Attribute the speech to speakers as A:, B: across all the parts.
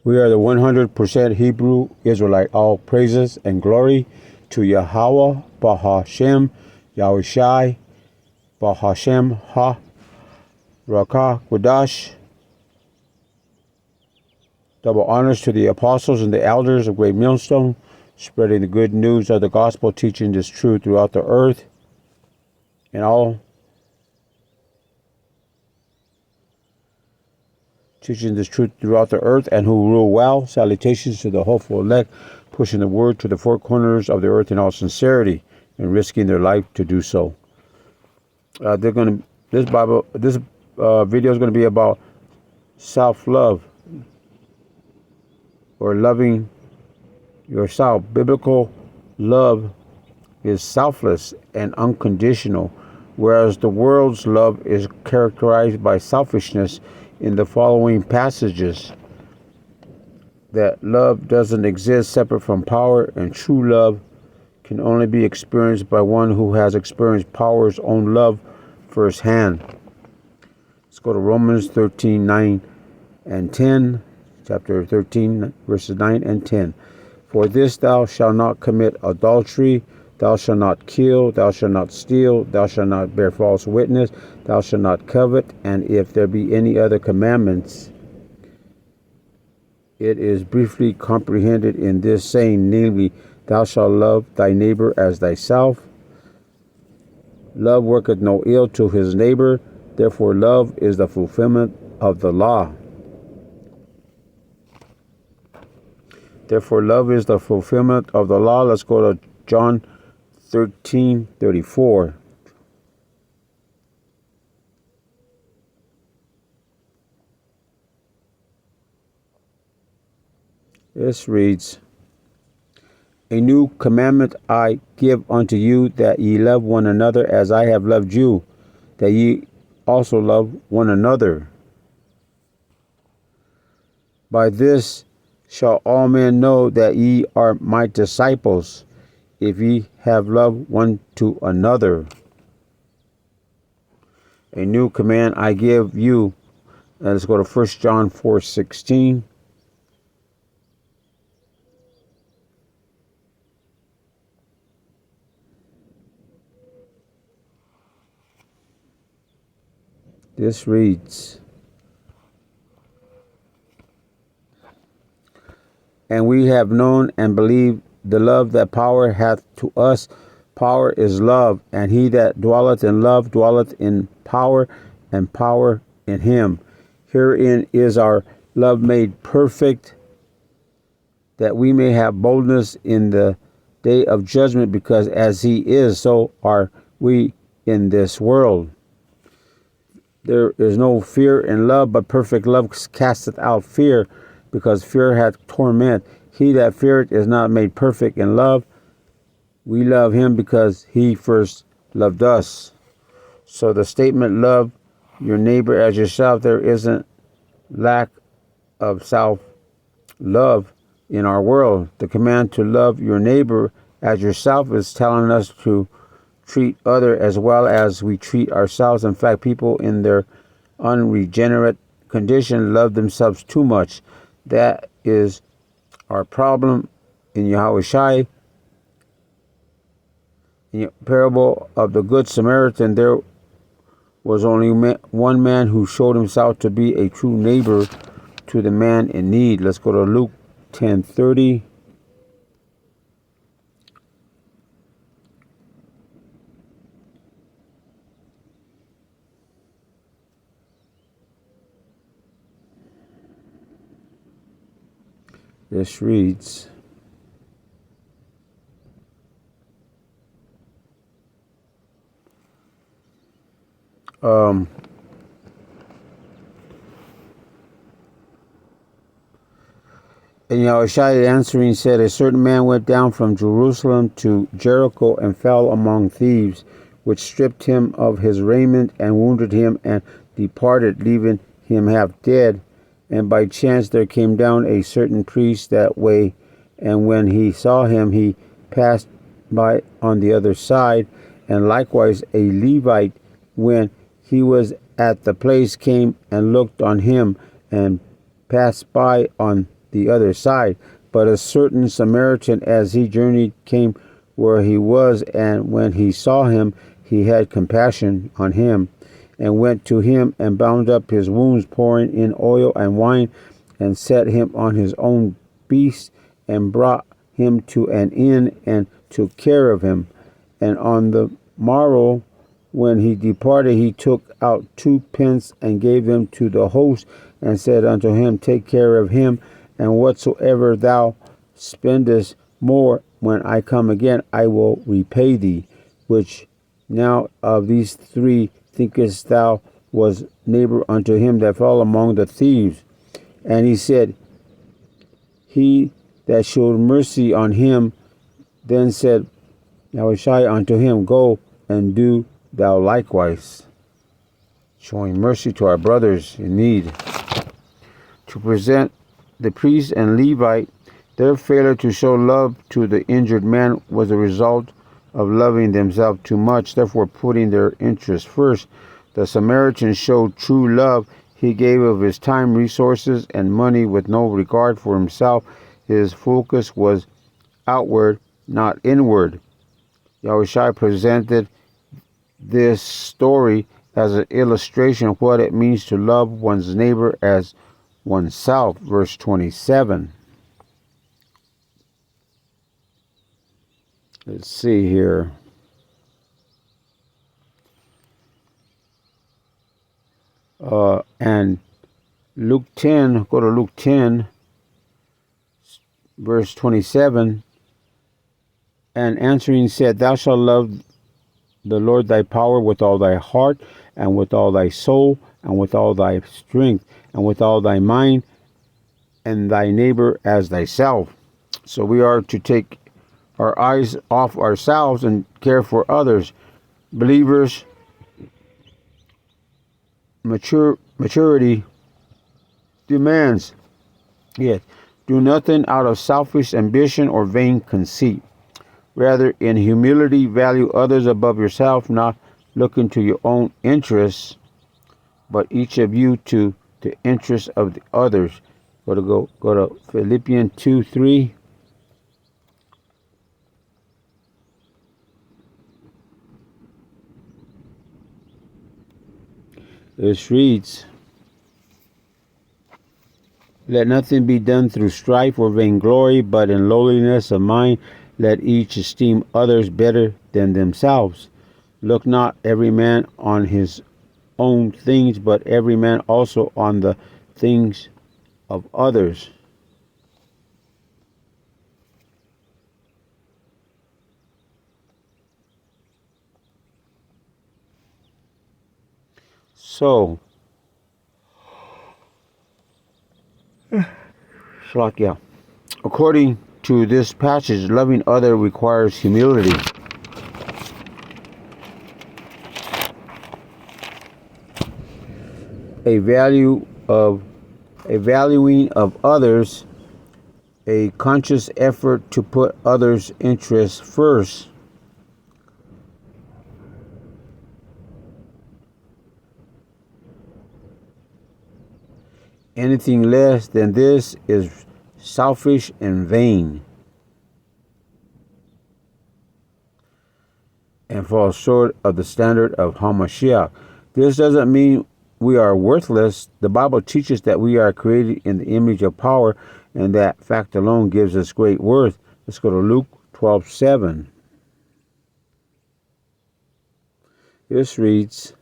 A: We are the 100% Hebrew Israelite. All praises and glory to Yahweh, Bahashem, Yahushai, Bahashem, Ha, Rakah, Qudash. Double honors to the apostles and the elders of Great Millstone, spreading the good news of the gospel, teaching this truth throughout the earth and all. Teaching this truth throughout the earth and who rule well. Salutations to the hopeful elect, pushing the word to the four corners of the earth in all sincerity and risking their life to do so. This video is going to be about self-love or loving yourself. Biblical love is selfless and unconditional, whereas the world's love is characterized by selfishness. In the following passages, that love doesn't exist separate from power, and true love can only be experienced by one who has experienced power's own love firsthand. Let's go to Romans 13, 9 and 10. Chapter 13, verses 9 and 10. For this thou shalt not commit adultery, thou shalt not kill, thou shalt not steal, thou shalt not bear false witness, thou shalt not covet, and if there be any other commandments, it is briefly comprehended in this saying, namely, thou shalt love thy neighbor as thyself. Love worketh no ill to his neighbor, therefore love is the fulfillment of the law. Therefore love is the fulfillment of the law. Let's go to John 13:34. This reads, A new commandment I give unto you, that ye love one another as I have loved you, that ye also love one another. By this shall all men know that ye are my disciples, if ye have love one to another. A new command I give you. Let's go to 1 John 4:16. This reads, And we have known and believed the love that power hath to us. Power is love, and he that dwelleth in love dwelleth in power, and power in him. Herein is our love made perfect, that we may have boldness in the day of judgment, because as he is, so are we in this world. There is no fear in love, but perfect love casteth out fear, because fear hath torment. He that feareth is not made perfect in love. We love him because he first loved us. So the statement, love your neighbor as yourself, there isn't lack of self-love in our world. The command to love your neighbor as yourself is telling us to treat others as well as we treat ourselves. In fact, people in their unregenerate condition love themselves too much. That is our problem. In Yahushai, in the parable of the Good Samaritan, there was only one man who showed himself to be a true neighbor to the man in need. Let's go to Luke 10:30. This reads, And Yahushua answering said, A certain man went down from Jerusalem to Jericho and fell among thieves, which stripped him of his raiment and wounded him and departed, leaving him half dead. And by chance there came down a certain priest that way, and when he saw him, he passed by on the other side. And likewise a Levite, when he was at the place, came and looked on him, and passed by on the other side. But a certain Samaritan, as he journeyed, came where he was, and when he saw him, he had compassion on him, and went to him and bound up his wounds, pouring in oil and wine, and set him on his own beast, and brought him to an inn, and took care of him. And on the morrow, when he departed, he took out 2 pence and gave them to the host, and said unto him, Take care of him, and whatsoever thou spendest more, when I come again, I will repay thee. Which now of these 3 thinkest thou was neighbor unto him that fell among the thieves? And he said, He that showed mercy on him. Then said Yahushua unto him, Go and do thou likewise. Showing mercy to our brothers in need. To present the priest and Levite, their failure to show love to the injured man was a result of loving themselves too much, therefore putting their interests first. The Samaritan showed true love. He gave of his time, resources, and money with no regard for himself. His focus was outward, not inward. Yahushua presented this story as an illustration of what it means to love one's neighbor as oneself. Verse 27. Let's see here. And Luke 10, go to Luke 10, verse 27. And answering said, Thou shalt love the Lord thy power with all thy heart, and with all thy soul, and with all thy strength, and with all thy mind, and thy neighbor as thyself. So we are to take our eyes off ourselves and care for others. Believers, maturity demands, yes, do nothing out of selfish ambition or vain conceit. Rather, in humility, value others above yourself, not looking to your own interests, but each of you to the interests of the others. Go to Philippians 2:3. This reads, Let nothing be done through strife or vainglory, but in lowliness of mind, let each esteem others better than themselves. Look not every man on his own things, but every man also on the things of others. So, Shalakya, according to this passage, loving other requires humility. A valuing of others, a conscious effort to put others' interests first. Anything less than this is selfish and vain, and falls short of the standard of Hamashiach. This doesn't mean we are worthless. The Bible teaches that we are created in the image of power, and that fact alone gives us great worth. Let's go to Luke 12:7. This reads,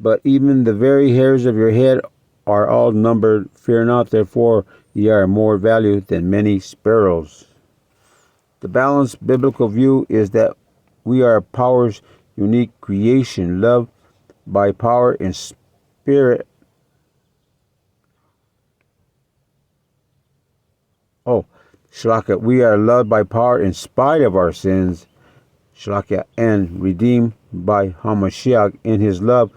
A: But even the very hairs of your head are all numbered. Fear not, therefore ye are more valued than many sparrows. The balanced biblical view is that we are power's unique creation, loved by power in spirit. Shalaka, we are loved by power in spite of our sins. Shalaka, and redeemed by Hamashiach in his love.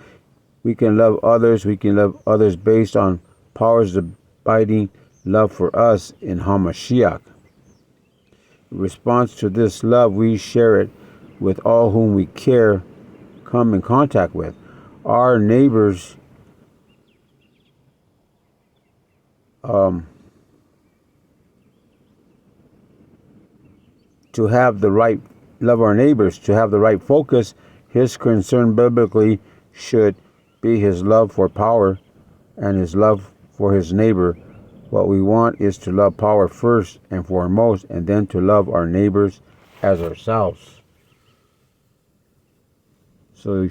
A: We can love others. We can love others based on power's abiding love for us in Hamashiach. In response to this love, we share it with all whom we come in contact with. Our neighbors, to have the right love our neighbors, to have the right focus, his concern biblically should be his love for power and his love for his neighbor. What we want is to love power first and foremost, and then to love our neighbors as ourselves. So,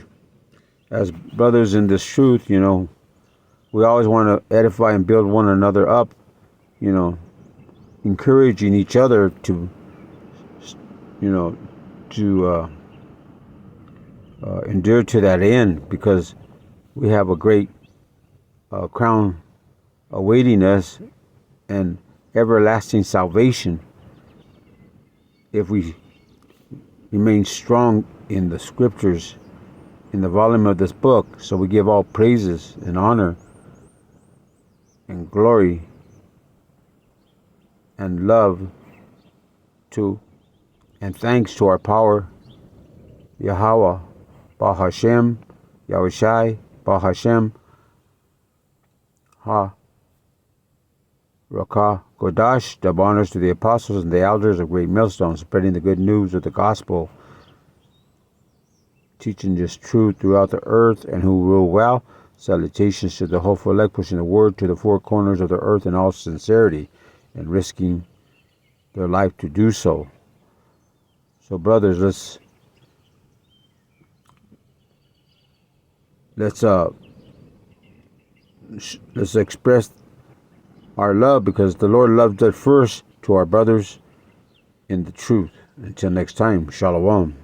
A: as brothers in this truth, we always want to edify and build one another up, encouraging each other to, to endure to that end, because we have a great crown awaiting us and everlasting salvation if we remain strong in the scriptures, in the volume of this book. So we give all praises and honor and glory and love to and thanks to our power, Yahweh, Bahashem, Yahushai, Bahashem, Ha, Rakah, Kodash. Double honors to the apostles and the elders of Great Millstone, spreading the good news of the gospel, teaching this truth throughout the earth, and who rule well. Salutations to the hopeful elect, pushing the word to the four corners of the earth in all sincerity and risking their life to do so. So, brothers, let's express our love, because the Lord loved us first, to our brothers in the truth. Until next time, Shalom.